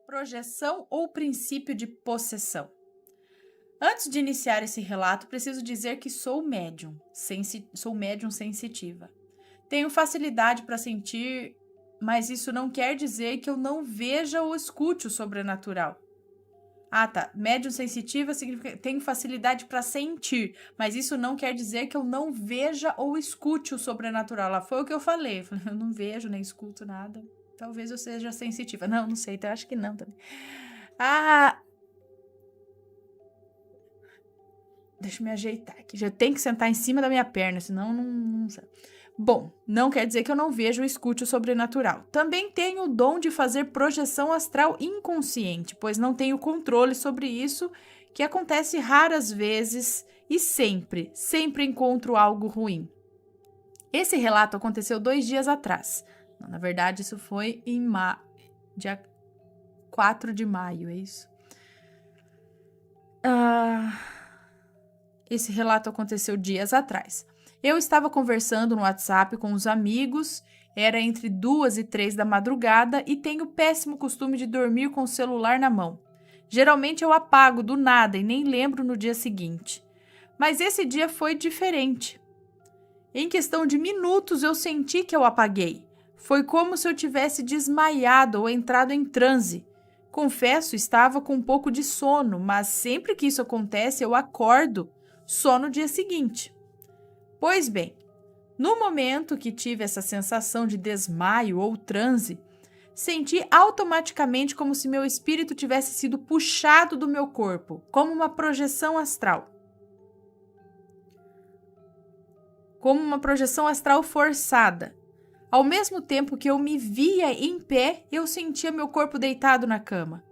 Projeção ou princípio de possessão? Antes de iniciar esse relato, preciso dizer que sou médium sensitiva. Tenho facilidade para sentir, mas isso não quer dizer que eu não veja ou escute o sobrenatural. Ah, tá. Médium sensitiva significa que tenho facilidade para sentir, mas isso não quer dizer que eu não veja ou escute o sobrenatural. Lá foi o que eu falei. Eu não vejo nem escuto nada. Talvez eu seja sensitiva. Não sei. Então eu acho que não também. Deixa eu me ajeitar aqui. Já tem que sentar em cima da minha perna, senão não. Bom, não quer dizer que eu não vejo ou escute o sobrenatural. Também tenho o dom de fazer projeção astral inconsciente, pois não tenho controle sobre isso, que acontece raras vezes e sempre encontro algo ruim. Esse relato aconteceu 2 dias atrás. Não, na verdade, isso foi em dia 4 de maio, é isso? Esse relato aconteceu dias atrás. Eu estava conversando no WhatsApp com os amigos, era entre 2 e 3 da madrugada e tenho o péssimo costume de dormir com o celular na mão. Geralmente eu apago do nada e nem lembro no dia seguinte. Mas esse dia foi diferente. Em questão de minutos eu senti que eu apaguei. Foi como se eu tivesse desmaiado ou entrado em transe. Confesso, estava com um pouco de sono, mas sempre que isso acontece eu acordo só no dia seguinte. Pois bem, no momento que tive essa sensação de desmaio ou transe, senti automaticamente como se meu espírito tivesse sido puxado do meu corpo, como uma projeção astral. Como uma projeção astral forçada. Ao mesmo tempo que eu me via em pé, eu sentia meu corpo deitado na cama.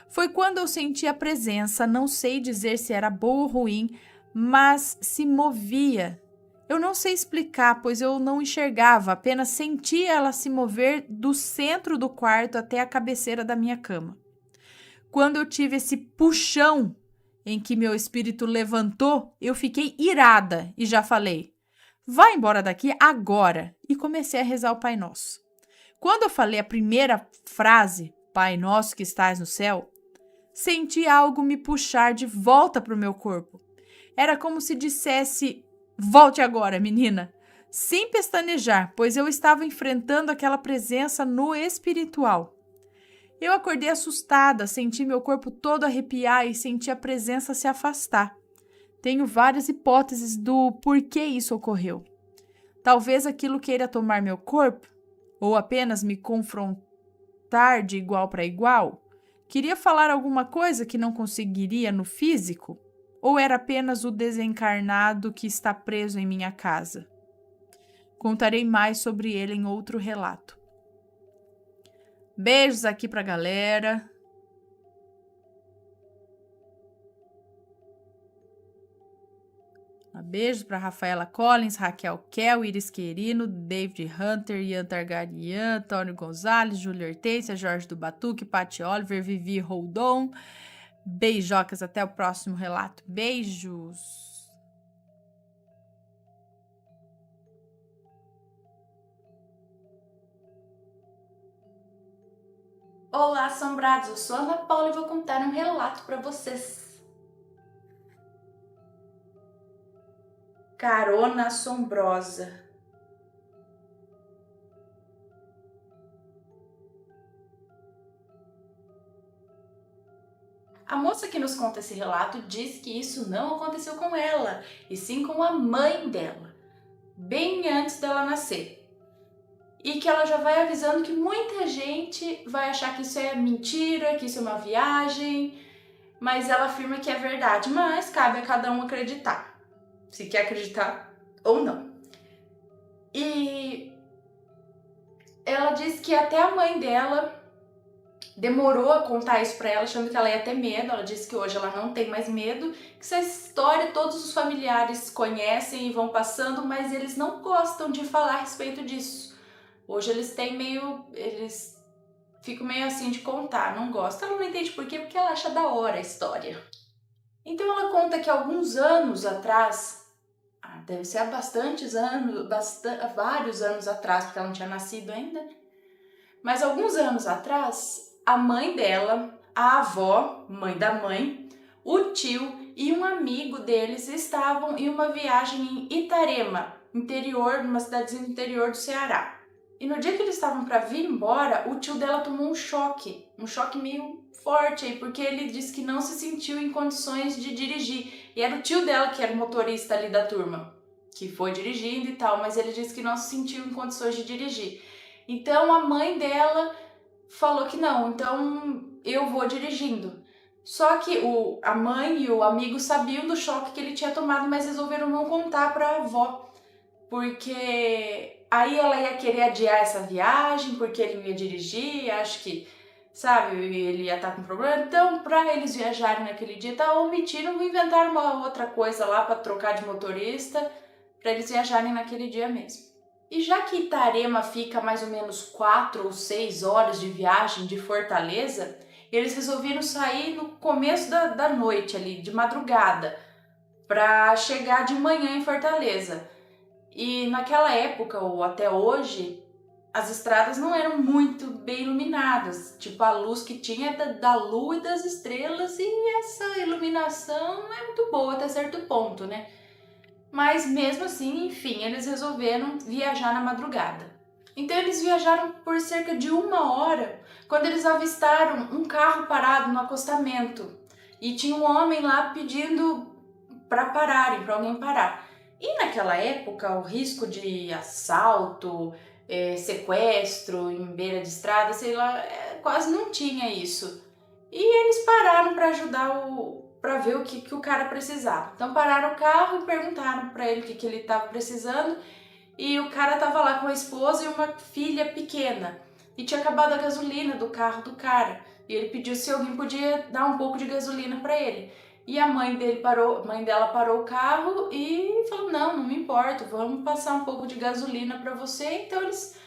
Foi quando eu senti a presença, não sei dizer se era boa ou ruim, mas se movia. Eu não sei explicar, pois eu não enxergava, apenas sentia ela se mover do centro do quarto até a cabeceira da minha cama. Quando eu tive esse puxão em que meu espírito levantou, eu fiquei irada e já falei: "Vai embora daqui agora!" E comecei a rezar o Pai Nosso. Quando eu falei a primeira frase, "Pai Nosso que estás no céu", senti algo me puxar de volta para o meu corpo. Era como se dissesse: "Volte agora, menina!" Sem pestanejar, pois eu estava enfrentando aquela presença no espiritual. Eu acordei assustada, senti meu corpo todo arrepiar e senti a presença se afastar. Tenho várias hipóteses do porquê isso ocorreu. Talvez aquilo queira tomar meu corpo, ou apenas me confrontar de igual para igual. Queria falar alguma coisa que não conseguiria no físico? Ou era apenas o desencarnado que está preso em minha casa? Contarei mais sobre ele em outro relato. Beijos aqui pra galera. Beijos para Rafaela Collins, Raquel Kel, Iris Querino, David Hunter, Ian Targaryen, Antônio Gonzalez, Júlia Hortência, Jorge do Batuque, Patti Oliver, Vivi Roldon. Beijocas, até o próximo relato. Beijos! Olá, assombrados! Eu sou a Ana Paula e vou contar um relato para vocês. Carona assombrosa. A moça que nos conta esse relato diz que isso não aconteceu com ela, e sim com a mãe dela, bem antes dela nascer. E que ela já vai avisando que muita gente vai achar que isso é mentira, que isso é uma viagem, mas ela afirma que é verdade, mas cabe a cada um acreditar, se quer acreditar ou não. E ela diz que até a mãe dela demorou a contar isso pra ela, achando que ela ia ter medo. Ela disse que hoje ela não tem mais medo, que essa história todos os familiares conhecem e vão passando, mas eles não gostam de falar a respeito disso. Hoje eles ficam meio assim de contar, não gostam. Ela não entende por quê, porque ela acha da hora a história. Então ela conta que alguns anos atrás, deve ser há vários anos atrás, porque ela não tinha nascido ainda, mas alguns anos atrás, a mãe dela, a avó, mãe da mãe, o tio e um amigo deles estavam em uma viagem em Itarema, interior, numa cidadezinha do interior do Ceará. E no dia que eles estavam para vir embora, o tio dela tomou um choque meio forte aí, porque ele disse que não se sentiu em condições de dirigir. E era o tio dela que era o motorista ali da turma, que foi dirigindo e tal, mas ele disse que não se sentiu em condições de dirigir. Então a mãe dela falou que não, então eu vou dirigindo. Só que a mãe e o amigo sabiam do choque que ele tinha tomado, mas resolveram não contar para a avó, porque aí ela ia querer adiar essa viagem, porque ele não ia dirigir, acho que, sabe, ele ia estar com problema. Então, para eles viajarem naquele dia, omitiram, inventaram uma outra coisa lá para trocar de motorista, para eles viajarem naquele dia mesmo. E já que Itarema fica mais ou menos 4 ou 6 horas de viagem de Fortaleza, eles resolveram sair no começo da noite ali, de madrugada, para chegar de manhã em Fortaleza. E naquela época, ou até hoje, as estradas não eram muito bem iluminadas. Tipo, a luz que tinha é da lua e das estrelas, e essa iluminação não é muito boa até certo ponto, né? Mas mesmo assim, enfim, eles resolveram viajar na madrugada. Então eles viajaram por cerca de 1 hora, quando eles avistaram um carro parado no acostamento. E tinha um homem lá pedindo para pararem, para alguém parar. E naquela época, o risco de assalto, sequestro em beira de estrada, sei lá, quase não tinha isso. E eles pararam para ajudar para ver o que o cara precisava. Então pararam o carro e perguntaram para ele o que ele estava precisando. E o cara tava lá com a esposa e uma filha pequena. E tinha acabado a gasolina do carro do cara. E ele pediu se alguém podia dar um pouco de gasolina para ele. E a mãe dela parou o carro e falou: não me importa, vamos passar um pouco de gasolina para você. Então eles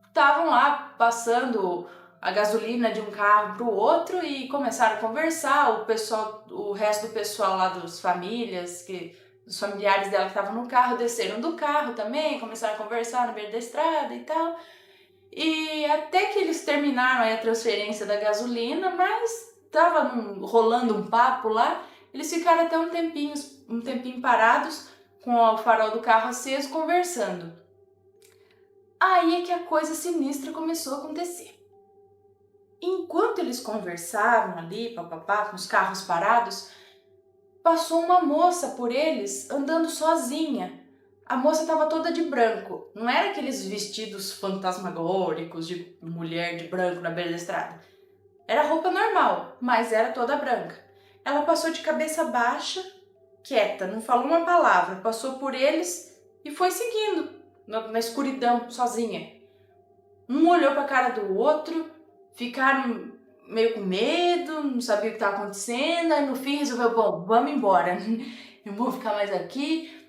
estavam lá passando a gasolina de um carro para o outro e começaram a conversar. O resto do pessoal lá dos familiares dela que estavam no carro desceram do carro também, começaram a conversar no meio da estrada e tal. E até que eles terminaram aí a transferência da gasolina, mas estava rolando um papo lá, eles ficaram até um tempinho parados com o farol do carro aceso conversando. Aí é que a coisa sinistra começou a acontecer. Enquanto eles conversavam ali, papapá, com os carros parados, passou uma moça por eles andando sozinha. A moça estava toda de branco. Não era aqueles vestidos fantasmagóricos de mulher de branco na beira da estrada. Era roupa normal, mas era toda branca. Ela passou de cabeça baixa, quieta, não falou uma palavra. Passou por eles e foi seguindo na escuridão, sozinha. Um olhou para a cara do outro, ficaram meio com medo, não sabia o que estava acontecendo, aí no fim resolveu, bom, vamos embora, eu vou ficar mais aqui.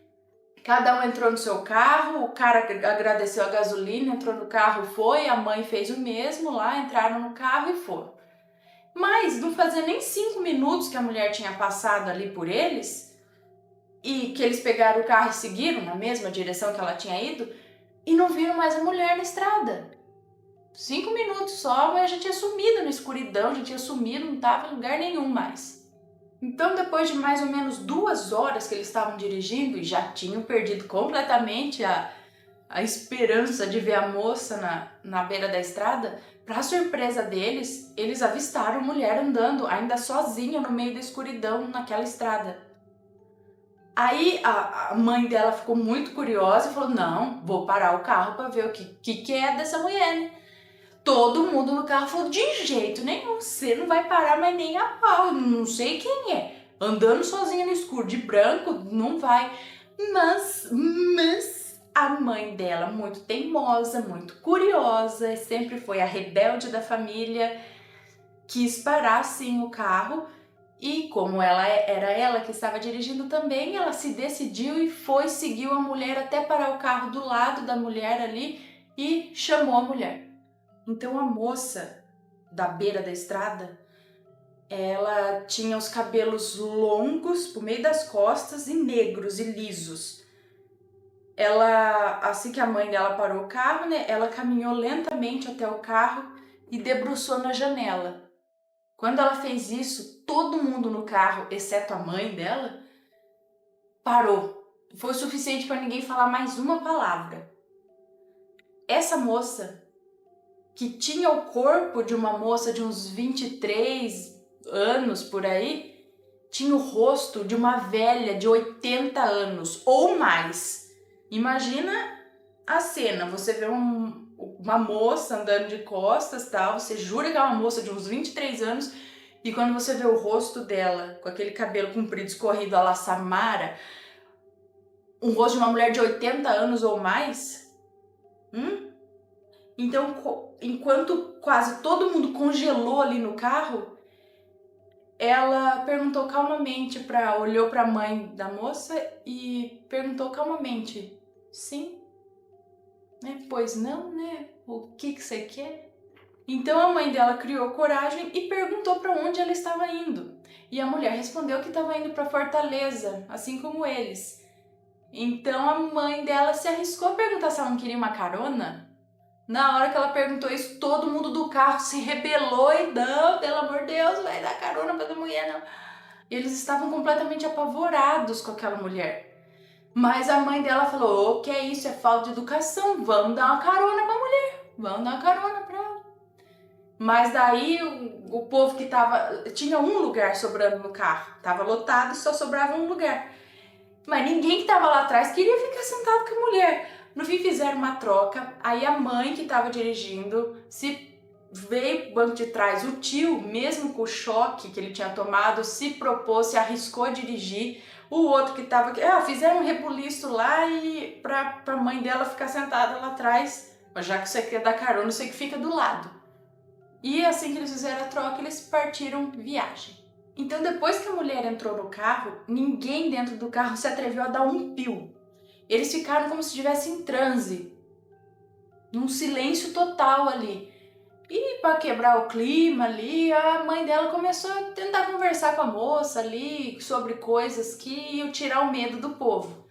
Cada um entrou no seu carro, o cara agradeceu a gasolina, entrou no carro, foi, a mãe fez o mesmo lá, entraram no carro e foram. Mas não fazia nem 5 minutos que a mulher tinha passado ali por eles, e que eles pegaram o carro e seguiram na mesma direção que ela tinha ido, e não viram mais a mulher na estrada. 5 minutos só, mas já tinha sumido na escuridão, já tinha sumido, não estava em lugar nenhum mais. Então, depois de mais ou menos 2 horas que eles estavam dirigindo e já tinham perdido completamente a esperança de ver a moça na beira da estrada, para surpresa deles, eles avistaram a mulher andando ainda sozinha no meio da escuridão naquela estrada. Aí a mãe dela ficou muito curiosa e falou: não, vou parar o carro para ver o que é dessa mulher, né? Todo mundo no carro falou: de jeito nenhum, você não vai parar mais nem a pau, não sei quem é. Andando sozinha no escuro, de branco, não vai. Mas a mãe dela, muito teimosa, muito curiosa, sempre foi a rebelde da família, quis parar sim o carro. E como era ela que estava dirigindo também, ela se decidiu e seguiu a mulher até parar o carro do lado da mulher ali e chamou a mulher. Então a moça da beira da estrada, ela tinha os cabelos longos por meio das costas e negros e lisos. Ela, assim que a mãe dela parou o carro, né, ela caminhou lentamente até o carro e debruçou na janela. Quando ela fez isso, todo mundo no carro, exceto a mãe dela, parou. Foi o suficiente para ninguém falar mais uma palavra. Essa moça, que tinha o corpo de uma moça de uns 23 anos por aí, tinha o rosto de uma velha de 80 anos ou mais. Imagina a cena, você vê uma moça andando de costas, tal, você jura que é uma moça de uns 23 anos, e quando você vê o rosto dela, com aquele cabelo comprido escorrido à la Samara, um rosto de uma mulher de 80 anos ou mais, Então, enquanto quase todo mundo congelou ali no carro, ela perguntou calmamente, olhou para a mãe da moça e perguntou calmamente: sim, né? Pois não, né? O que você quer? Então a mãe dela criou coragem e perguntou para onde ela estava indo. E a mulher respondeu que estava indo para Fortaleza, assim como eles. Então a mãe dela se arriscou a perguntar se ela não queria uma carona. Na hora que ela perguntou isso, todo mundo do carro se rebelou e não, pelo amor de Deus, vai dar carona pra essa mulher, não. Eles estavam completamente apavorados com aquela mulher. Mas a mãe dela falou: o que é isso? É falta de educação, vamos dar uma carona pra mulher, vamos dar uma carona pra ela. Mas daí o povo que tinha um lugar sobrando no carro, tava lotado e só sobrava um lugar. Mas ninguém que tava lá atrás queria ficar sentado com a mulher. No fim fizeram uma troca, aí a mãe que estava dirigindo veio pro banco de trás, o tio, mesmo com o choque que ele tinha tomado, se propôs, se arriscou a dirigir, o outro que estava aqui, fizeram um rebuliço lá e pra mãe dela ficar sentada lá atrás, mas já que você quer dar carona, você que fica do lado. E assim que eles fizeram a troca, eles partiram viagem. Então depois que a mulher entrou no carro, ninguém dentro do carro se atreveu a dar um pio. Eles ficaram como se estivessem em transe, num silêncio total ali. E para quebrar o clima ali, a mãe dela começou a tentar conversar com a moça ali sobre coisas que iam tirar o medo do povo.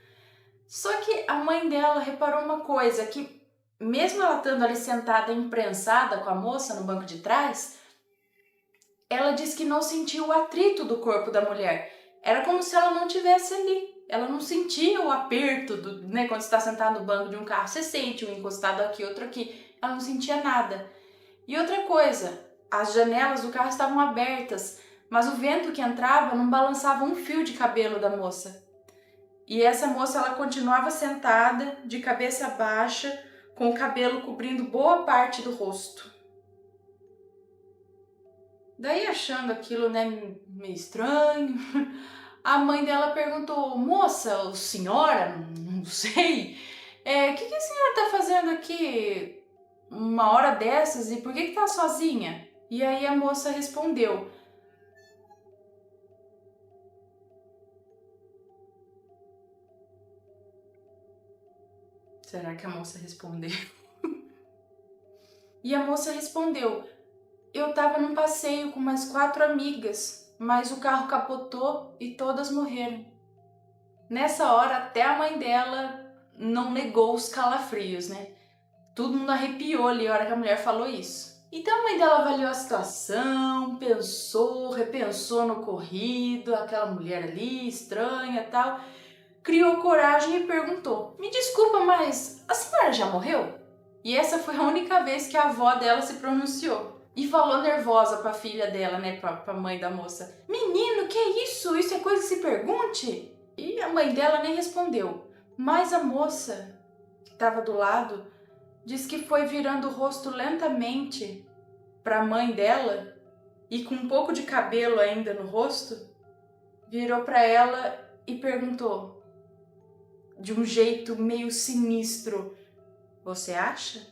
Só que a mãe dela reparou uma coisa, que mesmo ela estando ali sentada imprensada com a moça no banco de trás, ela disse que não sentiu o atrito do corpo da mulher. Era como se ela não estivesse ali. Ela não sentia o aperto, quando você está sentado no banco de um carro, você sente um encostado aqui, outro aqui. Ela não sentia nada. E outra coisa, as janelas do carro estavam abertas, mas o vento que entrava não balançava um fio de cabelo da moça. E essa moça, ela continuava sentada, de cabeça baixa, com o cabelo cobrindo boa parte do rosto. Daí, achando aquilo, meio estranho, a mãe dela perguntou: moça ou senhora, não sei, o que a senhora tá fazendo aqui uma hora dessas e por que tá sozinha? E aí a moça respondeu: será que a moça respondeu? E a moça respondeu: eu tava num passeio com umas 4 amigas, mas o carro capotou e todas morreram. Nessa hora, até a mãe dela não negou os calafrios, né? Todo mundo arrepiou ali a hora que a mulher falou isso. Então a mãe dela avaliou a situação, pensou, repensou no ocorrido, aquela mulher ali, estranha e tal. Criou coragem e perguntou: me desculpa, mas a senhora já morreu? E essa foi a única vez que a avó dela se pronunciou. E falou nervosa pra filha dela, pra mãe da moça: menino, que é isso? Isso é coisa que se pergunte? E a mãe dela nem respondeu. Mas a moça que estava do lado diz que foi virando o rosto lentamente para a mãe dela e com um pouco de cabelo ainda no rosto, virou para ela e perguntou de um jeito meio sinistro: você acha?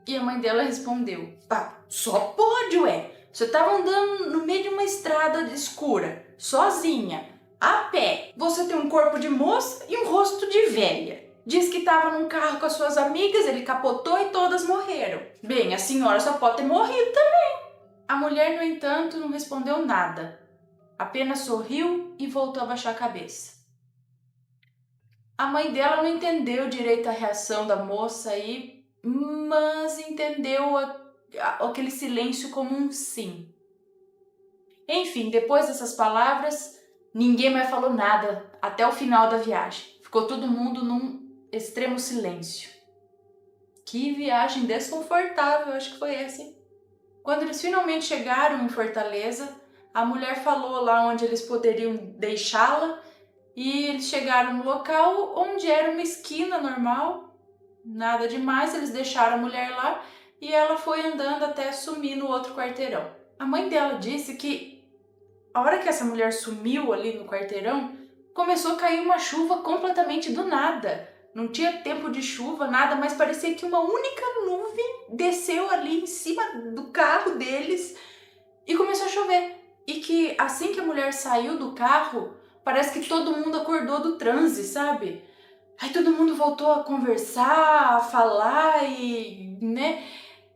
E a mãe dela respondeu: só pode, ué. Você estava andando no meio de uma estrada escura, sozinha, a pé. Você tem um corpo de moça e um rosto de velha. Diz que estava num carro com as suas amigas, ele capotou e todas morreram. Bem, a senhora só pode ter morrido também. A mulher, no entanto, não respondeu nada. Apenas sorriu e voltou a baixar a cabeça. A mãe dela não entendeu direito a reação da moça mas entendeu aquele silêncio como um sim. Enfim, depois dessas palavras, ninguém mais falou nada até o final da viagem. Ficou todo mundo num extremo silêncio. Que viagem desconfortável, acho que foi essa, hein? Quando eles finalmente chegaram em Fortaleza, a mulher falou lá onde eles poderiam deixá-la e eles chegaram no local onde era uma esquina normal, nada demais, eles deixaram a mulher lá e ela foi andando até sumir no outro quarteirão. A mãe dela disse que a hora que essa mulher sumiu ali no quarteirão, começou a cair uma chuva completamente do nada. Não tinha tempo de chuva, nada, mas parecia que uma única nuvem desceu ali em cima do carro deles e começou a chover. E que assim que a mulher saiu do carro, parece que todo mundo acordou do transe, sabe? Aí todo mundo voltou a conversar, a falar e, né?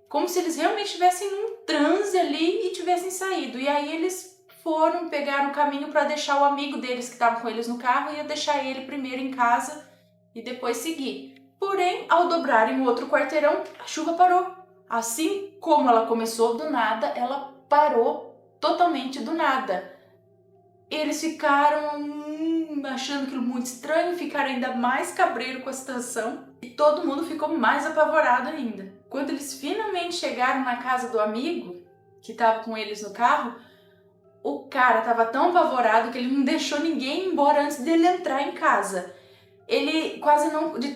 Como se eles realmente estivessem num transe ali e tivessem saído. E aí eles foram pegar o caminho para deixar o amigo deles que estava com eles no carro e ia deixar ele primeiro em casa e depois seguir. Porém, ao dobrarem o outro quarteirão, a chuva parou. Assim como ela começou do nada, ela parou totalmente do nada. Eles ficaram achando aquilo muito estranho, ficaram ainda mais cabreiro com a situação e todo mundo ficou mais apavorado ainda. Quando eles finalmente chegaram na casa do amigo que estava com eles no carro, o cara estava tão apavorado que ele não deixou ninguém ir embora antes dele entrar em casa. Ele quase não, de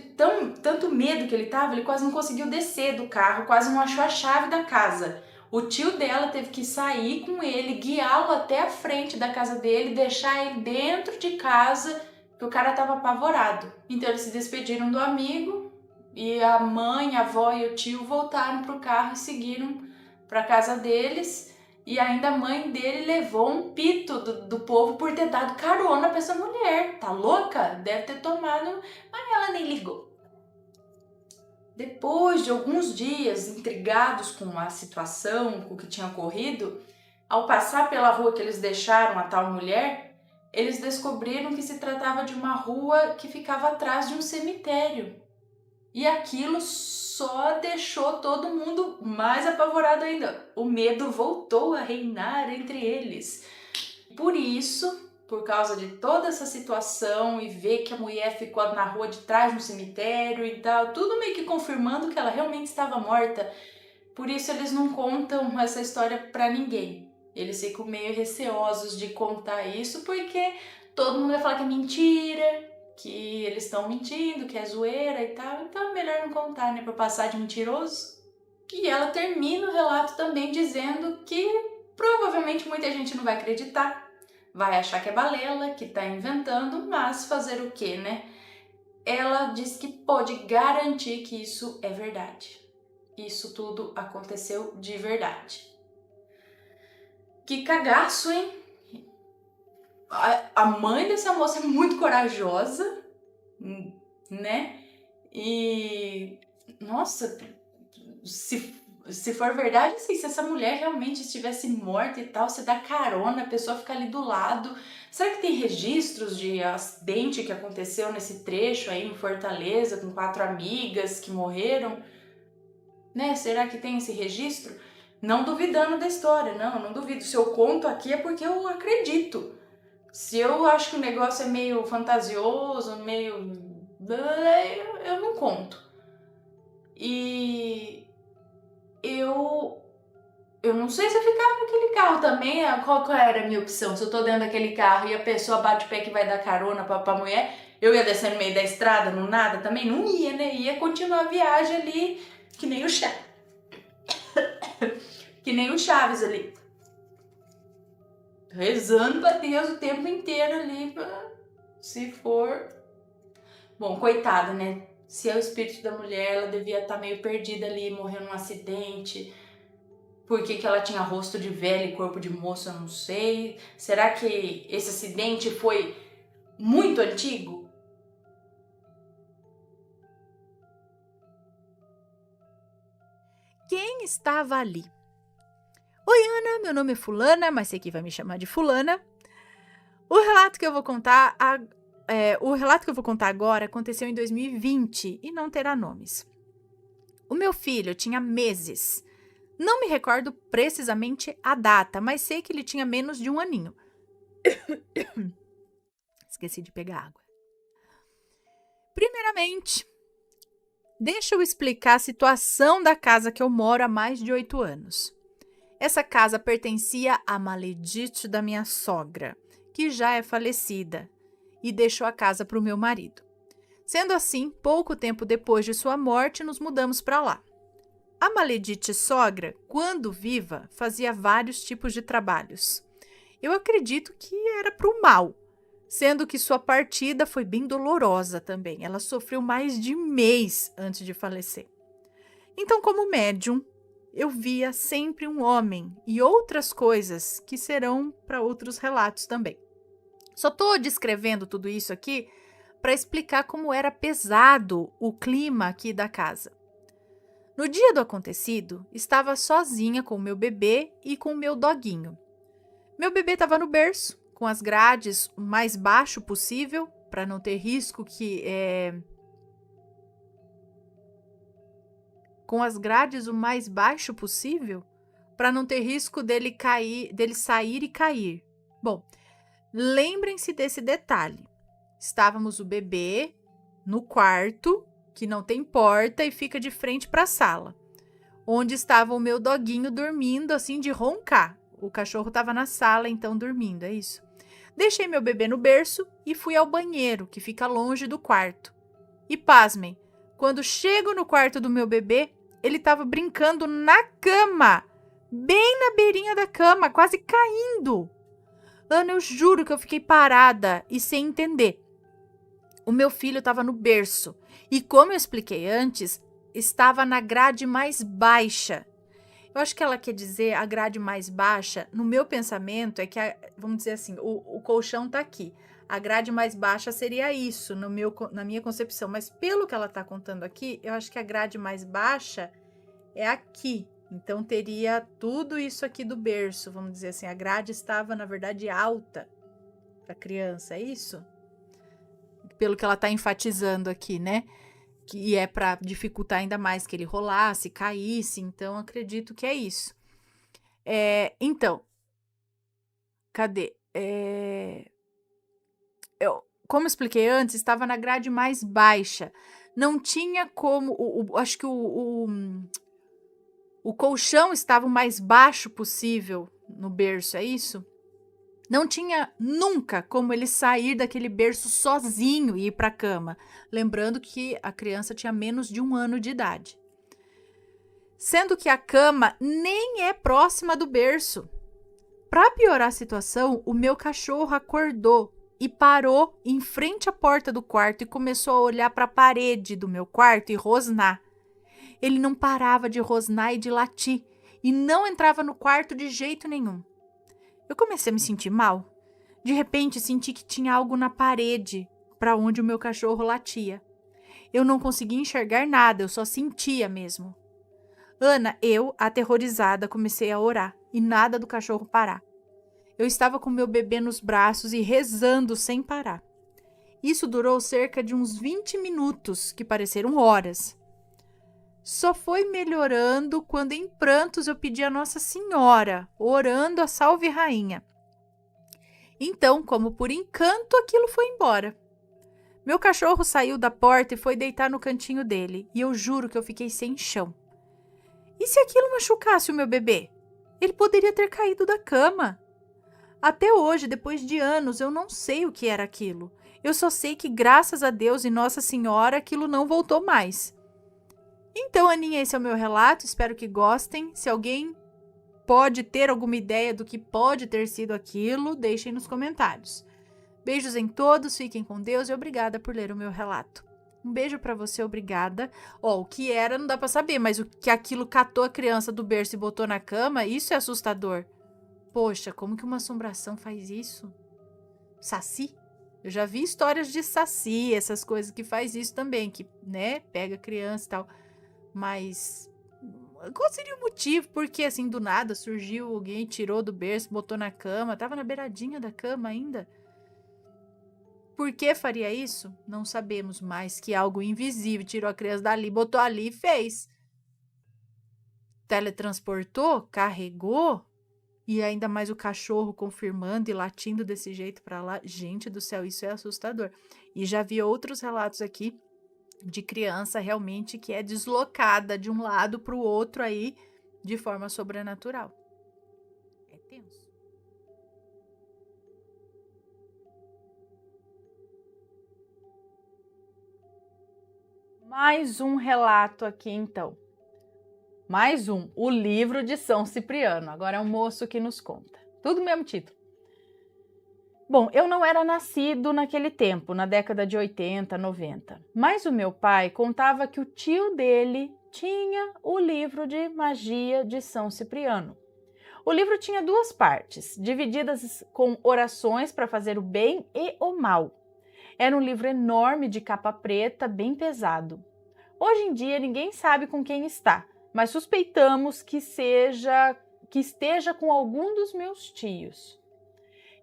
tanto medo que ele tava, ele quase não conseguiu descer do carro, quase não achou a chave da casa. O tio dela teve que sair com ele, guiá-lo até a frente da casa dele, deixar ele dentro de casa, porque o cara tava apavorado. Então eles se despediram do amigo e a mãe, a avó e o tio voltaram pro carro e seguiram pra casa deles. E ainda a mãe dele levou um pito do povo por ter dado carona pra essa mulher. Tá louca? Deve ter tomado, mas ela nem ligou. Depois de alguns dias intrigados com a situação, com o que tinha ocorrido, ao passar pela rua que eles deixaram a tal mulher, eles descobriram que se tratava de uma rua que ficava atrás de um cemitério. E aquilo só deixou todo mundo mais apavorado ainda. O medo voltou a reinar entre eles. Por isso, por causa de toda essa situação e ver que a mulher ficou na rua de trás no cemitério e tal, tudo meio que confirmando que ela realmente estava morta. Por isso eles não contam essa história pra ninguém. Eles ficam meio receosos de contar isso porque todo mundo vai falar que é mentira, que eles estão mentindo, que é zoeira e tal, então é melhor não contar, né, pra passar de mentiroso. E ela termina o relato também dizendo que provavelmente muita gente não vai acreditar, vai achar que é balela, que tá inventando, mas fazer o quê, né? Ela diz que pode garantir que isso é verdade. Isso tudo aconteceu de verdade. Que cagaço, hein? A mãe dessa moça é muito corajosa, né? E, nossa, se for verdade, assim, se essa mulher realmente estivesse morta e tal, você dá carona, a pessoa fica ali do lado. Será que tem registros de acidente que aconteceu nesse trecho aí em Fortaleza, com 4 amigas que morreram? Né? Será que tem esse registro? Não duvidando da história, não duvido. Se eu conto aqui é porque eu acredito. Se eu acho que o negócio é meio fantasioso, meio... eu não conto. E eu não sei se eu ficava naquele carro também. Qual era a minha opção? Se eu tô dentro daquele carro e a pessoa bate o pé que vai dar carona pra mulher, eu ia descer no meio da estrada, no nada também? Não ia, né? Ia continuar a viagem ali, que nem o Chaves. Que nem o Chaves ali. Rezando pra Deus o tempo inteiro ali, se for... Bom, coitada, né? Se é o espírito da mulher, ela devia estar meio perdida ali, morreu num acidente. Por que ela tinha rosto de velha e corpo de moça, eu não sei. Será que esse acidente foi muito antigo? Quem estava ali? Oi, Ana, meu nome é Fulana, mas você aqui vai me chamar de Fulana. O relato que eu vou contar agora aconteceu em 2020 e não terá nomes. O meu filho tinha meses Não me recordo precisamente a data, mas sei que ele tinha menos de um aninho. Esqueci de pegar água. Primeiramente, deixa eu explicar a situação da casa que eu moro há mais de 8 anos. Essa casa pertencia à maledite da minha sogra, que já é falecida, e deixou a casa para o meu marido. Sendo assim, pouco tempo depois de sua morte, nos mudamos para lá. A maledite sogra, quando viva, fazia vários tipos de trabalhos. Eu acredito que era para o mal, sendo que sua partida foi bem dolorosa também. Ela sofreu mais de mês antes de falecer. Então, como médium, eu via sempre um homem e outras coisas que serão para outros relatos também. Só estou descrevendo tudo isso aqui para explicar como era pesado o clima aqui da casa. No dia do acontecido, estava sozinha com o meu bebê e com o meu doguinho. Meu bebê estava no berço, com as grades o mais baixo possível, para não ter risco com as grades o mais baixo possível, para não ter risco dele sair e cair. Bom, lembrem-se desse detalhe. Estávamos o bebê no quarto, que não tem porta e fica de frente para a sala, onde estava o meu doguinho dormindo, assim, de roncar. O cachorro estava na sala, então, dormindo, é isso. Deixei meu bebê no berço e fui ao banheiro, que fica longe do quarto. E pasmem, quando chego no quarto do meu bebê, ele estava brincando na cama, bem na beirinha da cama, quase caindo. Ana, eu juro que eu fiquei parada e sem entender. O meu filho estava no berço e, como eu expliquei antes, estava na grade mais baixa. Eu acho que ela quer dizer a grade mais baixa, no meu pensamento, é que, vamos dizer assim, o colchão está aqui. A grade mais baixa seria isso, na minha concepção. Mas pelo que ela está contando aqui, eu acho que a grade mais baixa é aqui. Então, teria tudo isso aqui do berço, vamos dizer assim. A grade estava, na verdade, alta para a criança, é isso? Pelo que ela está enfatizando aqui, né? Que é para dificultar ainda mais que ele rolasse, caísse. Então, acredito que é isso. Então, cadê? Como expliquei antes, estava na grade mais baixa. Não tinha como... acho que o colchão estava o mais baixo possível no berço, é isso? Não tinha nunca como ele sair daquele berço sozinho e ir para a cama. Lembrando que a criança tinha menos de 1 ano de idade. Sendo que a cama nem é próxima do berço. Para piorar a situação, o meu cachorro acordou e parou em frente à porta do quarto e começou a olhar para a parede do meu quarto e rosnar. Ele não parava de rosnar e de latir e não entrava no quarto de jeito nenhum. Eu comecei a me sentir mal. De repente, senti que tinha algo na parede para onde o meu cachorro latia. Eu não conseguia enxergar nada, eu só sentia mesmo. Ana, eu, aterrorizada, comecei a orar e nada do cachorro parar. Eu estava com meu bebê nos braços e rezando sem parar. Isso durou cerca de uns 20 minutos, que pareceram horas. Só foi melhorando quando em prantos eu pedi a Nossa Senhora, orando a Salve Rainha. Então, como por encanto, aquilo foi embora. Meu cachorro saiu da porta e foi deitar no cantinho dele, e eu juro que eu fiquei sem chão. E se aquilo machucasse o meu bebê? Ele poderia ter caído da cama. Até hoje, depois de anos, eu não sei o que era aquilo. Eu só sei que, graças a Deus e Nossa Senhora, aquilo não voltou mais. Então, Aninha, esse é o meu relato, espero que gostem. Se alguém pode ter alguma ideia do que pode ter sido aquilo, deixem nos comentários. Beijos em todos, fiquem com Deus e obrigada por ler o meu relato. Um beijo pra você, obrigada. O que era não dá pra saber, mas o que aquilo catou a criança do berço e botou na cama, isso é assustador. Poxa, como que uma assombração faz isso? Saci? Eu já vi histórias de saci, essas coisas que faz isso também, que, né, pega a criança e tal. Mas qual seria o motivo? Porque assim, do nada surgiu alguém, tirou do berço, botou na cama, tava na beiradinha da cama ainda. Por que faria isso? Não sabemos mais, que algo invisível tirou a criança dali, botou ali e fez. teletransportou, carregou, e ainda mais o cachorro confirmando e latindo desse jeito para lá. Gente do céu, isso é assustador. E já vi outros relatos aqui de criança realmente que é deslocada de um lado para o outro aí de forma sobrenatural. É tenso. Mais um relato aqui, então. Mais um, o livro de São Cipriano. Agora é um moço que nos conta. Tudo mesmo título. Bom, eu não era nascido naquele tempo, na década de 80, 90. Mas o meu pai contava que o tio dele tinha o livro de magia de São Cipriano. O livro tinha duas partes, divididas com orações para fazer o bem e o mal. Era um livro enorme de capa preta, bem pesado. Hoje em dia ninguém sabe com quem está, mas suspeitamos que esteja com algum dos meus tios.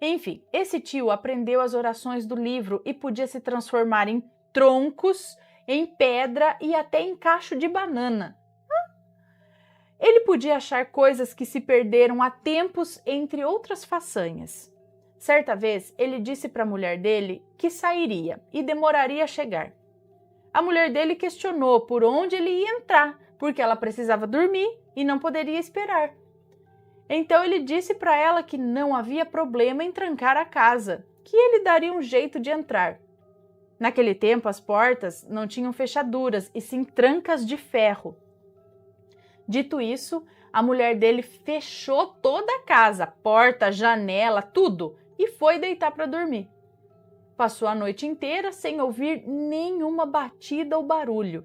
Enfim, esse tio aprendeu as orações do livro e podia se transformar em troncos, em pedra e até em cacho de banana. Ele podia achar coisas que se perderam há tempos, entre outras façanhas. Certa vez, ele disse para a mulher dele que sairia e demoraria a chegar. A mulher dele questionou por onde ele ia entrar, porque ela precisava dormir e não poderia esperar. Então ele disse para ela que não havia problema em trancar a casa, que ele daria um jeito de entrar. Naquele tempo, as portas não tinham fechaduras, e sim trancas de ferro. Dito isso, a mulher dele fechou toda a casa, porta, janela, tudo, e foi deitar para dormir. Passou a noite inteira sem ouvir nenhuma batida ou barulho.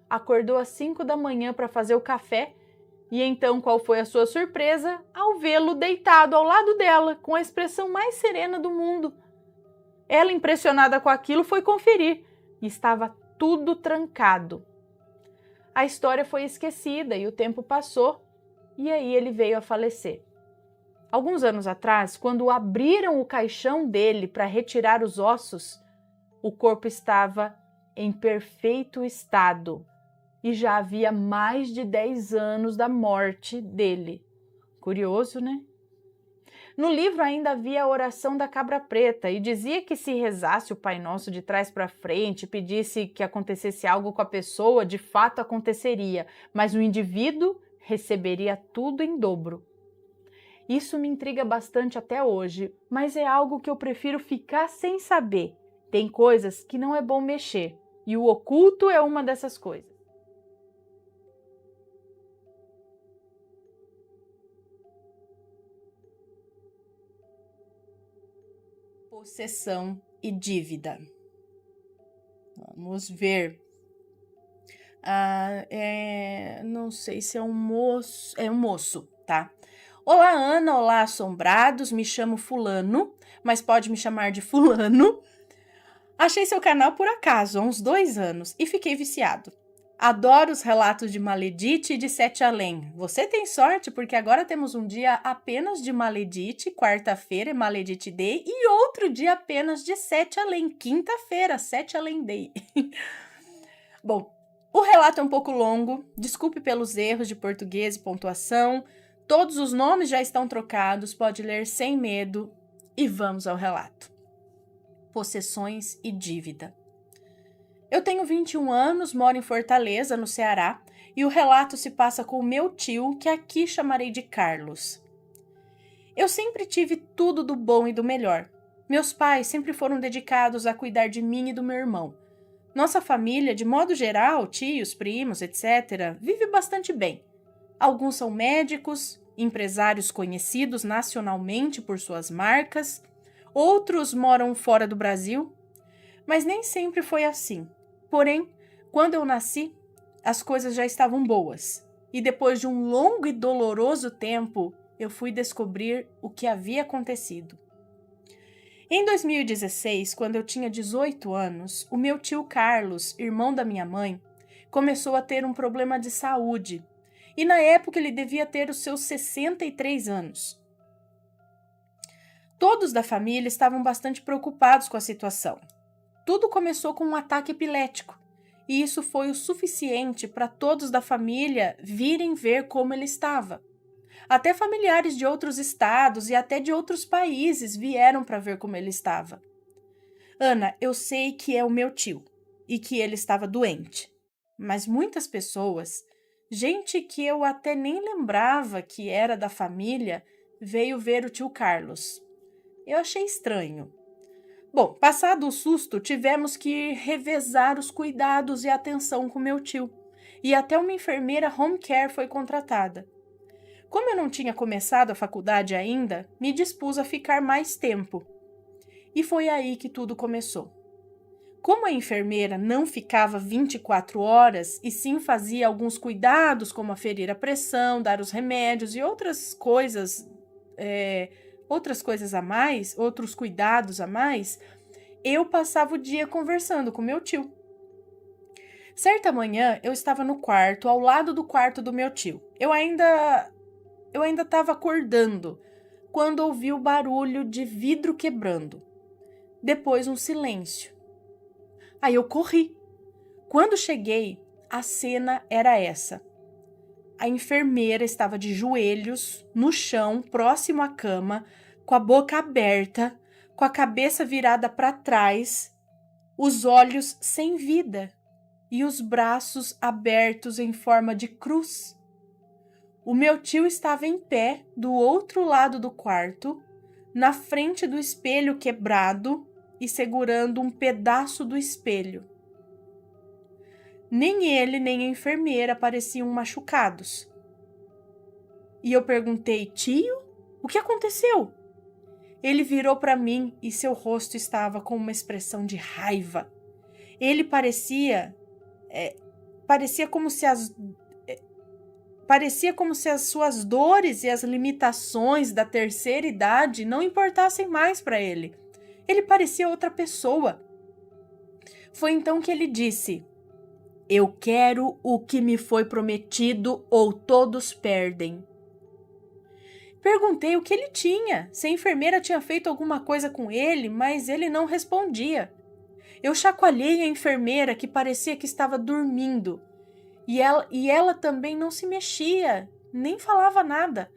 Acordou às 5 da manhã para fazer o café. E então, qual foi a sua surpresa ao vê-lo deitado ao lado dela, com a expressão mais serena do mundo? Ela, impressionada com aquilo, foi conferir e estava tudo trancado. A história foi esquecida e o tempo passou, e aí ele veio a falecer. Alguns anos atrás, quando abriram o caixão dele para retirar os ossos, o corpo estava em perfeito estado. E já havia mais de 10 anos da morte dele. Curioso, né? No livro ainda havia a oração da cabra preta e dizia que se rezasse o Pai Nosso de trás para frente, pedisse que acontecesse algo com a pessoa, de fato aconteceria, mas o indivíduo receberia tudo em dobro. Isso me intriga bastante até hoje, mas é algo que eu prefiro ficar sem saber. Tem coisas que não é bom mexer, e o oculto é uma dessas coisas. Possessão e dívida. Vamos ver. Não sei se é um moço. É um moço, tá? Olá, Ana. Olá, assombrados. Me chamo Fulano, mas pode me chamar de Fulano. Achei seu canal por acaso, há uns 2 anos, e fiquei viciado. Adoro os relatos de Maledite e de Sete Além. Você tem sorte, porque agora temos um dia apenas de Maledite, quarta-feira é Maledite Day, e outro dia apenas de Sete Além, quinta-feira, Sete Além Day. Bom, o relato é um pouco longo, desculpe pelos erros de português e pontuação, todos os nomes já estão trocados, pode ler sem medo, e vamos ao relato. Possessões e dívida. Eu tenho 21 anos, moro em Fortaleza, no Ceará, e o relato se passa com o meu tio, que aqui chamarei de Carlos. Eu sempre tive tudo do bom e do melhor. Meus pais sempre foram dedicados a cuidar de mim e do meu irmão. Nossa família, de modo geral, tios, primos, etc., vive bastante bem. Alguns são médicos, empresários conhecidos nacionalmente por suas marcas, outros moram fora do Brasil, mas nem sempre foi assim. Porém, quando eu nasci, as coisas já estavam boas. E depois de um longo e doloroso tempo, eu fui descobrir o que havia acontecido. Em 2016, quando eu tinha 18 anos, o meu tio Carlos, irmão da minha mãe, começou a ter um problema de saúde. E na época ele devia ter os seus 63 anos. Todos da família estavam bastante preocupados com a situação. Tudo começou com um ataque epilético, e isso foi o suficiente para todos da família virem ver como ele estava. Até familiares de outros estados e até de outros países vieram para ver como ele estava. Ana, eu sei que é o meu tio e que ele estava doente, mas muitas pessoas, gente que eu até nem lembrava que era da família, veio ver o tio Carlos. Eu achei estranho. Bom, passado o susto, tivemos que revezar os cuidados e a atenção com meu tio, e até uma enfermeira home care foi contratada. Como eu não tinha começado a faculdade ainda, me dispus a ficar mais tempo. E foi aí que tudo começou. Como a enfermeira não ficava 24 horas e sim fazia alguns cuidados, como aferir a pressão, dar os remédios e outras coisas a mais, outros cuidados a mais, eu passava o dia conversando com meu tio. Certa manhã, eu estava no quarto, ao lado do quarto do meu tio. Eu ainda estava acordando, quando ouvi o barulho de vidro quebrando. Depois um silêncio. Aí eu corri. Quando cheguei, a cena era essa. A enfermeira estava de joelhos, no chão, próximo à cama, com a boca aberta, com a cabeça virada para trás, os olhos sem vida e os braços abertos em forma de cruz. O meu tio estava em pé do outro lado do quarto, na frente do espelho quebrado e segurando um pedaço do espelho. Nem ele nem a enfermeira pareciam machucados. E eu perguntei, tio, o que aconteceu? Ele virou para mim e seu rosto estava com uma expressão de raiva. Ele parecia como se as suas dores e as limitações da terceira idade não importassem mais para ele. Ele parecia outra pessoa. Foi então que ele disse: eu quero o que me foi prometido ou todos perdem. Perguntei o que ele tinha, se a enfermeira tinha feito alguma coisa com ele, mas ele não respondia. Eu chacoalhei a enfermeira, que parecia que estava dormindo, e ela também não se mexia, nem falava nada.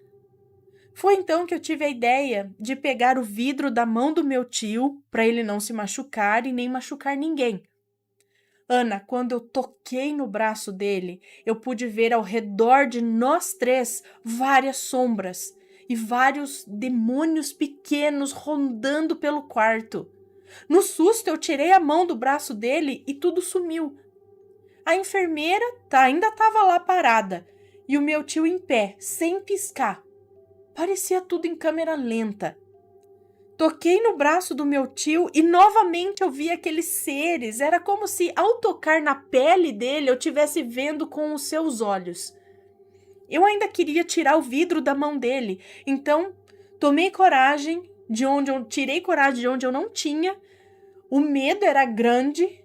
Foi então que eu tive a ideia de pegar o vidro da mão do meu tio, para ele não se machucar e nem machucar ninguém. Ana, quando eu toquei no braço dele, eu pude ver ao redor de nós três várias sombras e vários demônios pequenos rondando pelo quarto. No susto, eu tirei a mão do braço dele e tudo sumiu. A enfermeira ainda estava lá parada e o meu tio em pé, sem piscar. Parecia tudo em câmera lenta. Toquei no braço do meu tio e novamente eu vi aqueles seres. Era como se, ao tocar na pele dele, eu estivesse vendo com os seus olhos. Eu ainda queria tirar o vidro da mão dele, então tirei coragem de onde eu não tinha. O medo era grande.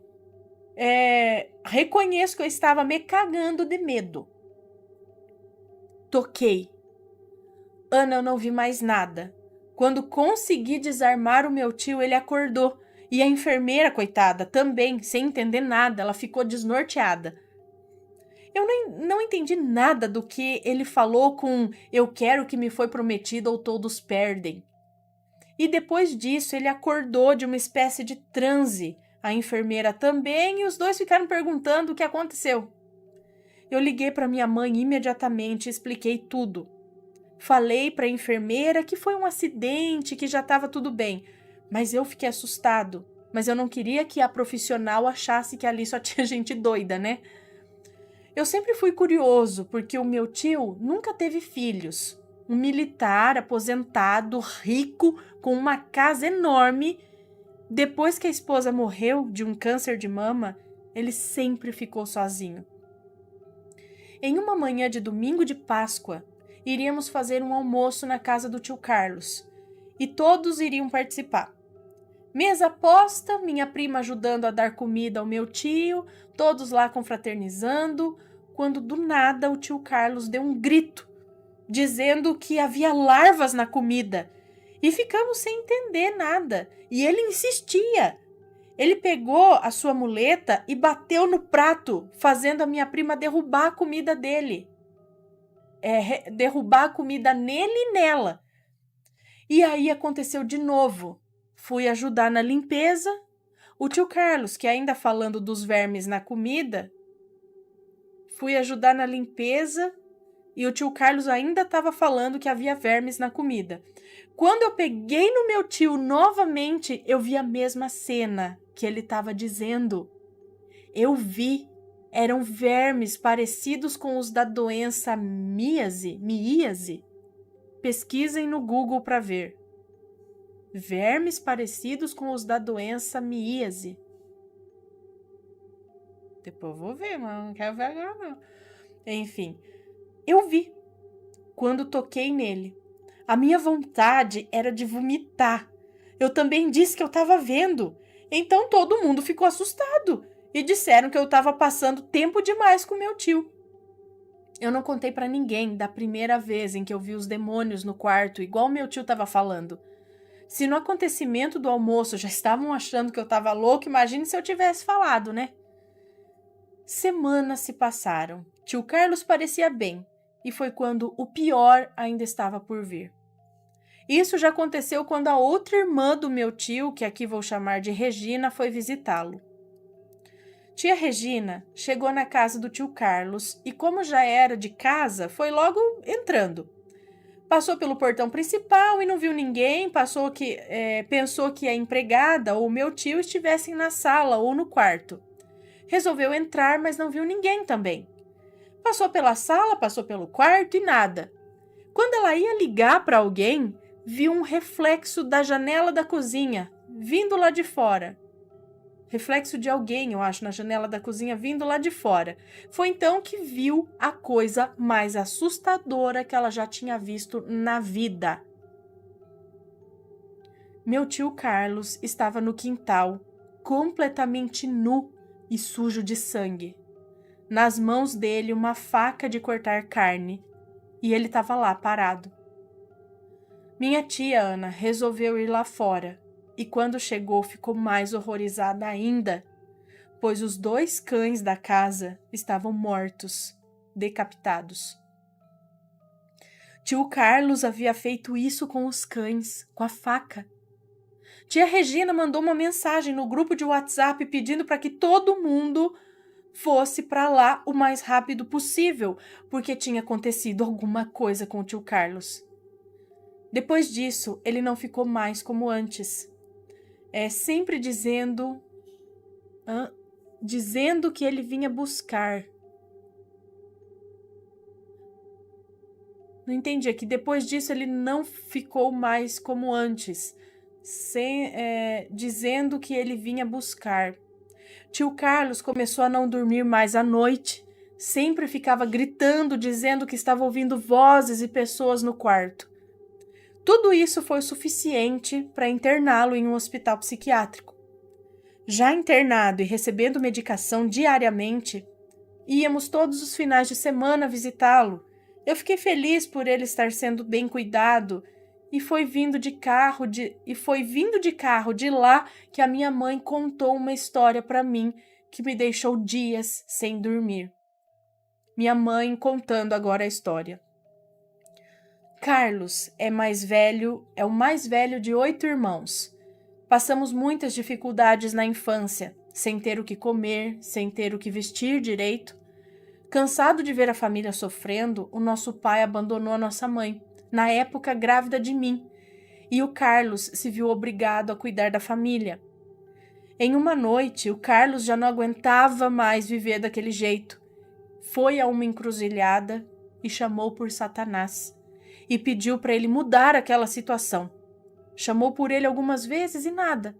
Reconheço que eu estava me cagando de medo. Toquei. Ana, eu não vi mais nada. Quando consegui desarmar o meu tio, ele acordou. E a enfermeira, coitada, também, sem entender nada, ela ficou desnorteada. Eu não entendi nada do que ele falou com eu quero o que me foi prometido ou todos perdem. E depois disso, ele acordou de uma espécie de transe. A enfermeira também, e os dois ficaram perguntando o que aconteceu. Eu liguei para minha mãe imediatamente e expliquei tudo. Falei para a enfermeira que foi um acidente, que já estava tudo bem, mas eu fiquei assustado. Mas eu não queria que a profissional achasse que ali só tinha gente doida, né? Eu sempre fui curioso, porque o meu tio nunca teve filhos. Um militar aposentado, rico, com uma casa enorme. Depois que a esposa morreu de um câncer de mama, ele sempre ficou sozinho. Em uma manhã de domingo de Páscoa, iríamos fazer um almoço na casa do tio Carlos, e todos iriam participar. Mesa posta, minha prima ajudando a dar comida ao meu tio, todos lá confraternizando, quando do nada o tio Carlos deu um grito, dizendo que havia larvas na comida, e ficamos sem entender nada, e ele insistia. Ele pegou a sua muleta e bateu no prato, fazendo a minha prima derrubar a comida dele. Derrubar a comida nele e nela. E aí aconteceu de novo. Fui ajudar na limpeza. O tio Carlos, que ainda falando dos vermes na comida, fui ajudar na limpeza e o tio Carlos ainda estava falando que havia vermes na comida. Quando eu peguei no meu tio novamente, eu vi a mesma cena que ele estava dizendo. Eu vi, eram vermes parecidos com os da doença miíase. Pesquisem no Google para ver. Vermes parecidos com os da doença miíase. Depois eu vou ver, mas não quero ver agora não. Enfim, eu vi quando toquei nele. A minha vontade era de vomitar. Eu também disse que eu estava vendo. Então todo mundo ficou assustado e disseram que eu estava passando tempo demais com meu tio. Eu não contei para ninguém da primeira vez em que eu vi os demônios no quarto, igual meu tio estava falando. Se no acontecimento do almoço já estavam achando que eu estava louco, imagine se eu tivesse falado, né? Semanas se passaram. Tio Carlos parecia bem, e foi quando o pior ainda estava por vir. Isso já aconteceu quando a outra irmã do meu tio, que aqui vou chamar de Regina, foi visitá-lo. Tia Regina chegou na casa do tio Carlos e, como já era de casa, foi logo entrando. Passou pelo portão principal e não viu ninguém, pensou que a empregada ou o meu tio estivessem na sala ou no quarto. Resolveu entrar, mas não viu ninguém também. Passou pela sala, passou pelo quarto e nada. Quando ela ia ligar para alguém, viu um reflexo da janela da cozinha, vindo lá de fora. Reflexo de alguém, eu acho, na janela da cozinha, vindo lá de fora. Foi então que viu a coisa mais assustadora que ela já tinha visto na vida. Meu tio Carlos estava no quintal, completamente nu e sujo de sangue. Nas mãos dele, uma faca de cortar carne, e ele estava lá, parado. Minha tia Ana resolveu ir lá fora, e quando chegou ficou mais horrorizada ainda, pois os 2 cães da casa estavam mortos, decapitados. Tio Carlos havia feito isso com os cães, com a faca. Tia Regina mandou uma mensagem no grupo de WhatsApp pedindo para que todo mundo fosse para lá o mais rápido possível, porque tinha acontecido alguma coisa com o tio Carlos. Depois disso, ele não ficou mais como antes. Sempre dizendo que ele vinha buscar. Não entendi, é que depois disso ele não ficou mais como antes, dizendo que ele vinha buscar. Tio Carlos começou a não dormir mais à noite, sempre ficava gritando, dizendo que estava ouvindo vozes e pessoas no quarto. Tudo isso foi o suficiente para interná-lo em um hospital psiquiátrico. Já internado e recebendo medicação diariamente, íamos todos os finais de semana visitá-lo. Eu fiquei feliz por ele estar sendo bem cuidado e foi vindo de carro de lá que a minha mãe contou uma história para mim que me deixou dias sem dormir. Minha mãe contando agora a história. Carlos é o mais velho de 8 irmãos. Passamos muitas dificuldades na infância, sem ter o que comer, sem ter o que vestir direito. Cansado de ver a família sofrendo, o nosso pai abandonou a nossa mãe, na época grávida de mim, e o Carlos se viu obrigado a cuidar da família. Em uma noite, o Carlos já não aguentava mais viver daquele jeito. Foi a uma encruzilhada e chamou por Satanás. E pediu para ele mudar aquela situação. Chamou por ele algumas vezes e nada.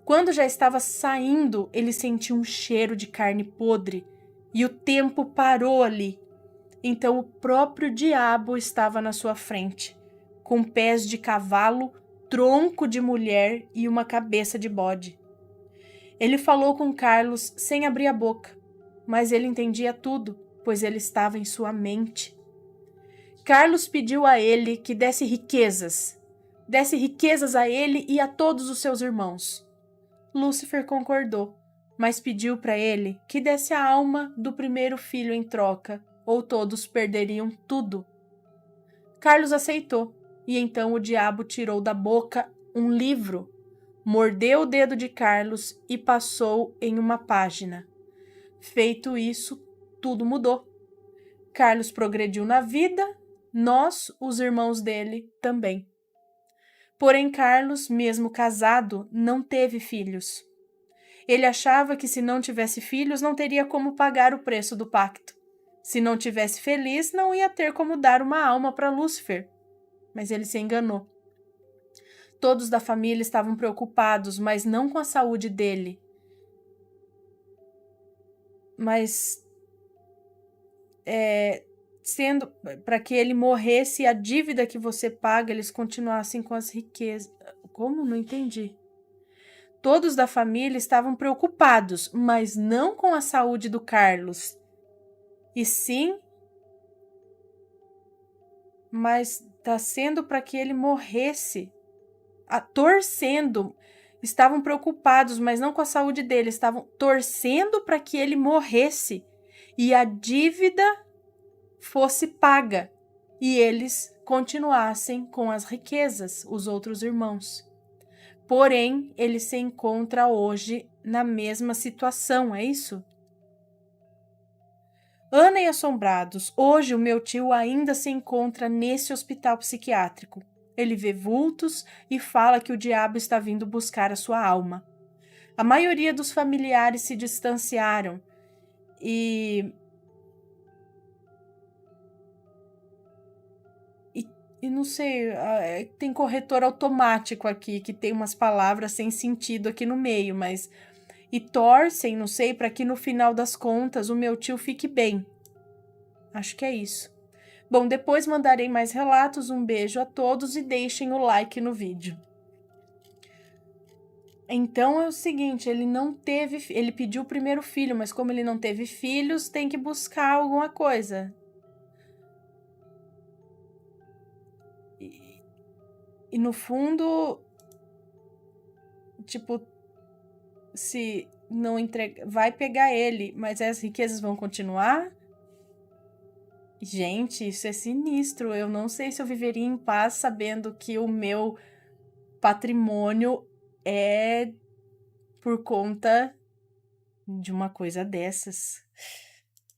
Quando já estava saindo, ele sentiu um cheiro de carne podre e o tempo parou ali. Então o próprio diabo estava na sua frente, com pés de cavalo, tronco de mulher e uma cabeça de bode. Ele falou com Carlos sem abrir a boca, mas ele entendia tudo, pois ele estava em sua mente. Carlos pediu a ele que desse riquezas a ele e a todos os seus irmãos. Lúcifer concordou, mas pediu para ele que desse a alma do primeiro filho em troca, ou todos perderiam tudo. Carlos aceitou, e então o diabo tirou da boca um livro, mordeu o dedo de Carlos e passou em uma página. Feito isso, tudo mudou. Carlos progrediu na vida, nós, os irmãos dele, também. Porém, Carlos, mesmo casado, não teve filhos. Ele achava que se não tivesse filhos, não teria como pagar o preço do pacto. Se não tivesse feliz, não ia ter como dar uma alma para Lúcifer. Mas ele se enganou. Todos da família estavam preocupados, mas não com a saúde dele. Mas sendo para que ele morresse e a dívida que você paga, eles continuassem com as riquezas. Como? Não entendi. Todos da família estavam preocupados, mas não com a saúde do Carlos. E sim, mas está sendo para que ele morresse. Torcendo. Estavam preocupados, mas não com a saúde dele. Estavam torcendo para que ele morresse e a dívida fosse paga e eles continuassem com as riquezas, os outros irmãos. Porém, ele se encontra hoje na mesma situação, é isso? Ana e assombrados, hoje o meu tio ainda se encontra nesse hospital psiquiátrico. Ele vê vultos e fala que o diabo está vindo buscar a sua alma. A maioria dos familiares se distanciaram e não sei, tem corretor automático aqui, que tem umas palavras sem sentido aqui no meio, mas... E torcem, não sei, para que no final das contas o meu tio fique bem. Acho que é isso. Bom, depois mandarei mais relatos, um beijo a todos e deixem o like no vídeo. Então é o seguinte, ele pediu o primeiro filho, mas como ele não teve filhos, tem que buscar alguma coisa. E no fundo, tipo, se não entregar, vai pegar ele, mas as riquezas vão continuar? Gente, isso é sinistro. Eu não sei se eu viveria em paz sabendo que o meu patrimônio é por conta de uma coisa dessas.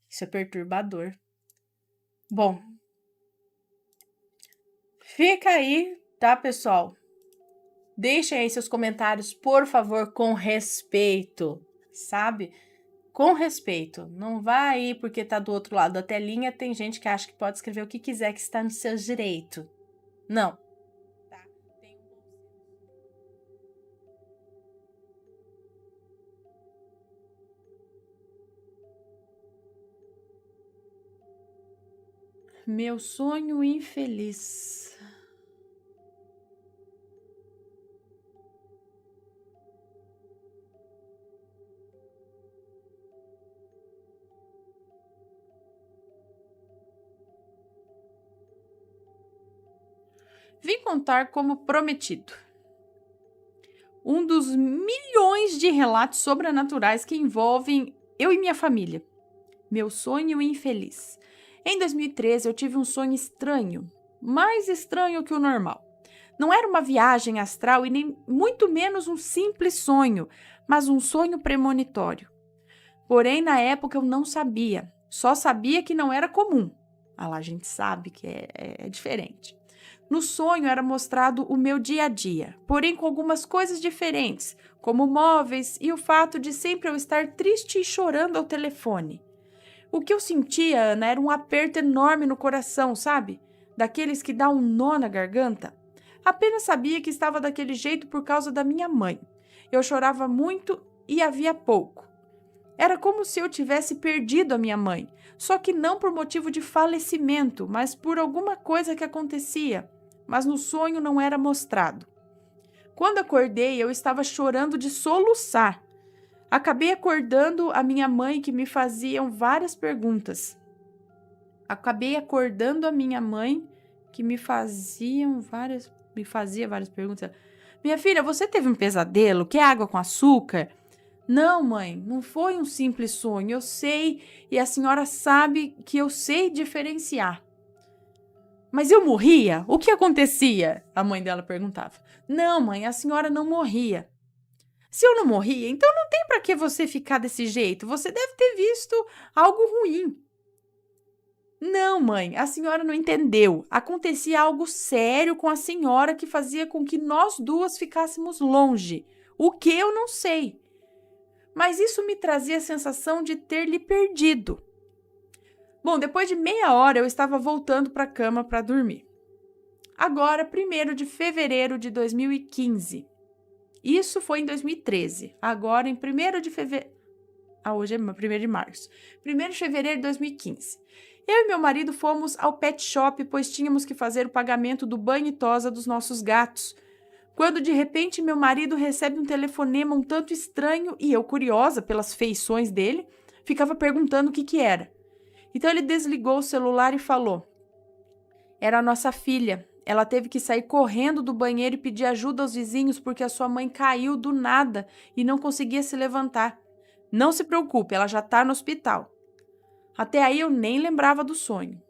Isso é perturbador. Bom, fica aí, tá, pessoal? Deixem aí seus comentários, por favor, com respeito, sabe? Com respeito. Não vai aí porque tá do outro lado da telinha. Tem gente que acha que pode escrever o que quiser, que está no seu direito. Não. Tá? Tem um bom senso. Meu sonho infeliz. Vim contar como prometido. Um dos milhões de relatos sobrenaturais que envolvem eu e minha família. Meu sonho infeliz. Em 2013, eu tive um sonho estranho, mais estranho que o normal. Não era uma viagem astral e nem muito menos um simples sonho, mas um sonho premonitório. Porém, na época eu não sabia, só sabia que não era comum. Ah lá, a gente sabe que é diferente. No sonho era mostrado o meu dia a dia, porém com algumas coisas diferentes, como móveis e o fato de sempre eu estar triste e chorando ao telefone. O que eu sentia, Ana, era um aperto enorme no coração, sabe? Daqueles que dá um nó na garganta. Apenas sabia que estava daquele jeito por causa da minha mãe. Eu chorava muito e havia pouco. Era como se eu tivesse perdido a minha mãe, só que não por motivo de falecimento, mas por alguma coisa que acontecia. Mas no sonho não era mostrado. Quando acordei, eu estava chorando de soluçar. Acabei acordando a minha mãe, que me faziam várias perguntas. Me fazia várias perguntas. Minha filha, você teve um pesadelo? Quer água com açúcar? Não, mãe, não foi um simples sonho. Eu sei e a senhora sabe que eu sei diferenciar. Mas eu morria? O que acontecia? A mãe dela perguntava. Não, mãe, a senhora não morria. Se eu não morria, então não tem para que você ficar desse jeito. Você deve ter visto algo ruim. Não, mãe, a senhora não entendeu. Acontecia algo sério com a senhora que fazia com que nós duas ficássemos longe. O que eu não sei. Mas isso me trazia a sensação de ter lhe perdido. Bom, depois de meia hora eu estava voltando para a cama para dormir. Agora, 1º de fevereiro de 2015. Isso foi em 2013. Agora, em 1º de fevereiro... hoje é 1º de março. 1º de fevereiro de 2015. Eu e meu marido fomos ao pet shop, pois tínhamos que fazer o pagamento do banho e tosa dos nossos gatos. Quando, de repente, meu marido recebe um telefonema um tanto estranho e eu, curiosa pelas feições dele, ficava perguntando o que era. Então, ele desligou o celular e falou: era a nossa filha. Ela teve que sair correndo do banheiro e pedir ajuda aos vizinhos porque a sua mãe caiu do nada e não conseguia se levantar. Não se preocupe, ela já está no hospital. Até aí eu nem lembrava do sonho.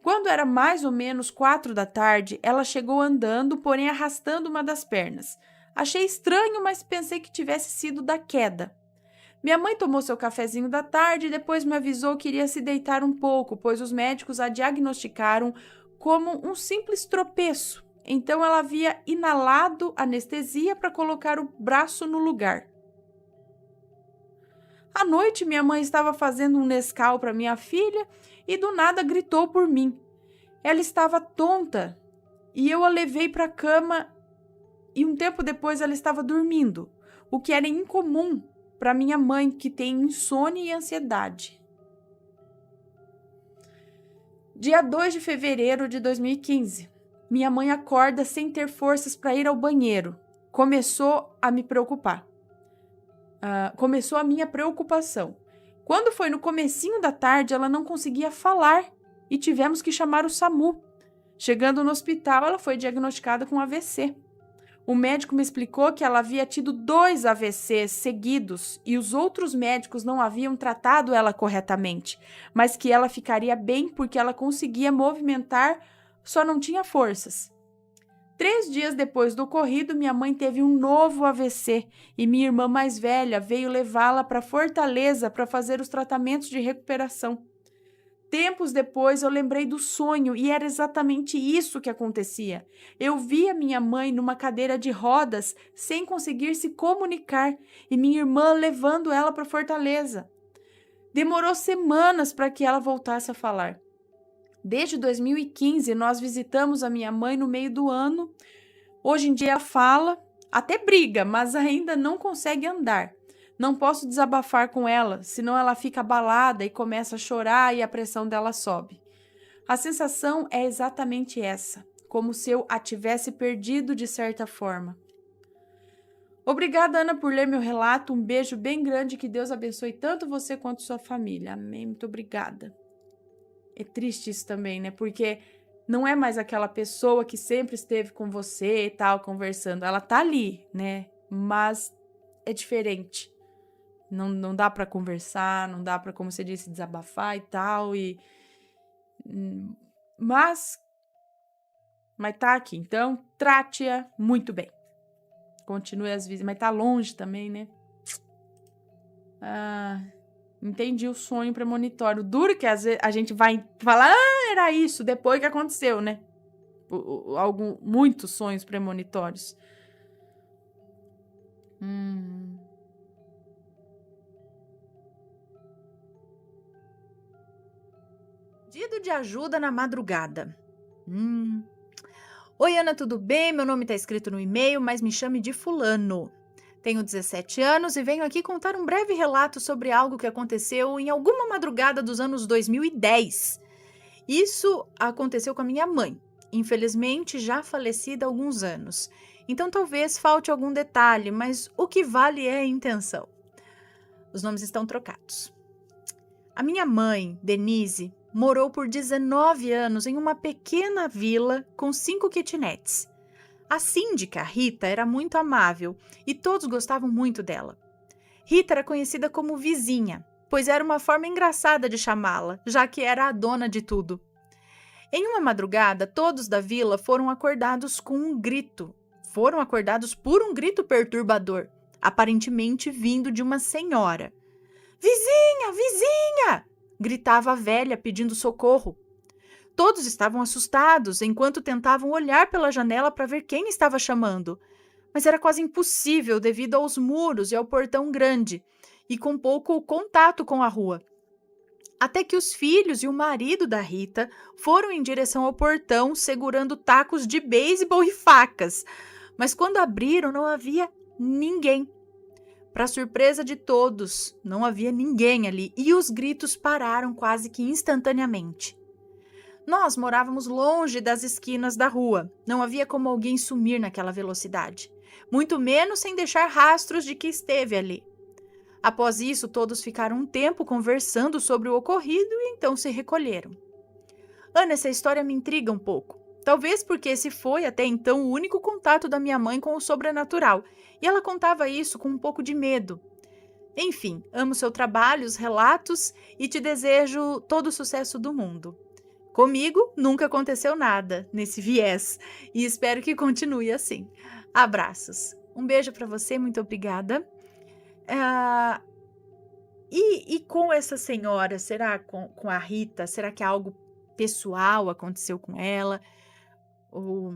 Quando era mais ou menos 4 da tarde, ela chegou andando, porém arrastando uma das pernas. Achei estranho, mas pensei que tivesse sido da queda. Minha mãe tomou seu cafezinho da tarde e depois me avisou que iria se deitar um pouco, pois os médicos a diagnosticaram como um simples tropeço. Então ela havia inalado anestesia para colocar o braço no lugar. À noite, minha mãe estava fazendo um Nescau para minha filha e do nada gritou por mim. Ela estava tonta e eu a levei para a cama e um tempo depois ela estava dormindo, o que era incomum para minha mãe, que tem insônia e ansiedade. Dia 2 de fevereiro de 2015. Minha mãe acorda sem ter forças para ir ao banheiro. Começou a me preocupar. Começou a minha preocupação. Quando foi no comecinho da tarde, ela não conseguia falar e tivemos que chamar o SAMU. Chegando no hospital, ela foi diagnosticada com AVC. O médico me explicou que ela havia tido 2 AVCs seguidos e os outros médicos não haviam tratado ela corretamente, mas que ela ficaria bem porque ela conseguia movimentar, só não tinha forças. 3 dias depois do ocorrido, minha mãe teve um novo AVC e minha irmã mais velha veio levá-la para Fortaleza para fazer os tratamentos de recuperação. Tempos depois, eu lembrei do sonho e era exatamente isso que acontecia. Eu via minha mãe numa cadeira de rodas sem conseguir se comunicar e minha irmã levando ela para Fortaleza. Demorou semanas para que ela voltasse a falar. Desde 2015, nós visitamos a minha mãe no meio do ano. Hoje em dia ela fala, até briga, mas ainda não consegue andar. Não posso desabafar com ela, senão ela fica abalada e começa a chorar e a pressão dela sobe. A sensação é exatamente essa, como se eu a tivesse perdido de certa forma. Obrigada, Ana, por ler meu relato. Um beijo bem grande, que Deus abençoe tanto você quanto sua família. Amém, muito obrigada. É triste isso também, né? Porque não é mais aquela pessoa que sempre esteve com você e tal, conversando. Ela tá ali, né? Mas é diferente. Não dá pra conversar, não dá pra, como você disse, desabafar e tal. Mas tá aqui. Então, trate-a muito bem. Continue as visitas. Mas tá longe também, né? Entendi o sonho premonitório. Duro que às vezes a gente vai falar, era isso, depois que aconteceu, né? Muitos sonhos premonitórios. Pedido de ajuda na madrugada. Oi, Ana, tudo bem? Meu nome está escrito no e-mail, mas me chame de fulano. Tenho 17 anos e venho aqui contar um breve relato sobre algo que aconteceu em alguma madrugada dos anos 2010. Isso aconteceu com a minha mãe, infelizmente já falecida há alguns anos. Então talvez falte algum detalhe, mas o que vale é a intenção. Os nomes estão trocados. A minha mãe, Denise, morou por 19 anos em uma pequena vila com 5 kitnets. A síndica, Rita, era muito amável e todos gostavam muito dela. Rita era conhecida como vizinha, pois era uma forma engraçada de chamá-la, já que era a dona de tudo. Em uma madrugada, todos da vila foram acordados com um grito. Foram acordados por um grito perturbador, aparentemente vindo de uma senhora. Vizinha, vizinha! Gritava a velha pedindo socorro. Todos estavam assustados enquanto tentavam olhar pela janela para ver quem estava chamando. Mas era quase impossível devido aos muros e ao portão grande, e com pouco contato com a rua. Até que os filhos e o marido da Rita foram em direção ao portão segurando tacos de beisebol e facas. Mas quando abriram, não havia ninguém. Para surpresa de todos, não havia ninguém ali e os gritos pararam quase que instantaneamente. Nós morávamos longe das esquinas da rua. Não havia como alguém sumir naquela velocidade, muito menos sem deixar rastros de que esteve ali. Após isso, todos ficaram um tempo conversando sobre o ocorrido e então se recolheram. Ana, essa história me intriga um pouco. Talvez porque esse foi até então o único contato da minha mãe com o sobrenatural, e ela contava isso com um pouco de medo. Enfim, amo seu trabalho, os relatos e te desejo todo o sucesso do mundo. Comigo nunca aconteceu nada nesse viés e espero que continue assim. Abraços. Um beijo para você, muito obrigada. E com essa senhora, será com a Rita, será que algo pessoal aconteceu com ela? Ou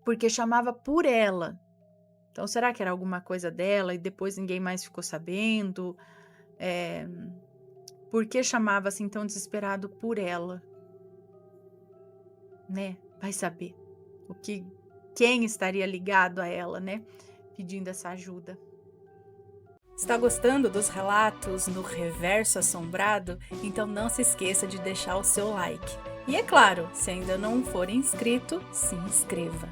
porque chamava por ela? Então, será que era alguma coisa dela e depois ninguém mais ficou sabendo? Por que chamava assim tão desesperado por ela? Né? Vai saber quem estaria ligado a ela, né? Pedindo essa ajuda. Está gostando dos relatos no Reverso Assombrado? Então não se esqueça de deixar o seu like. E é claro, se ainda não for inscrito, se inscreva.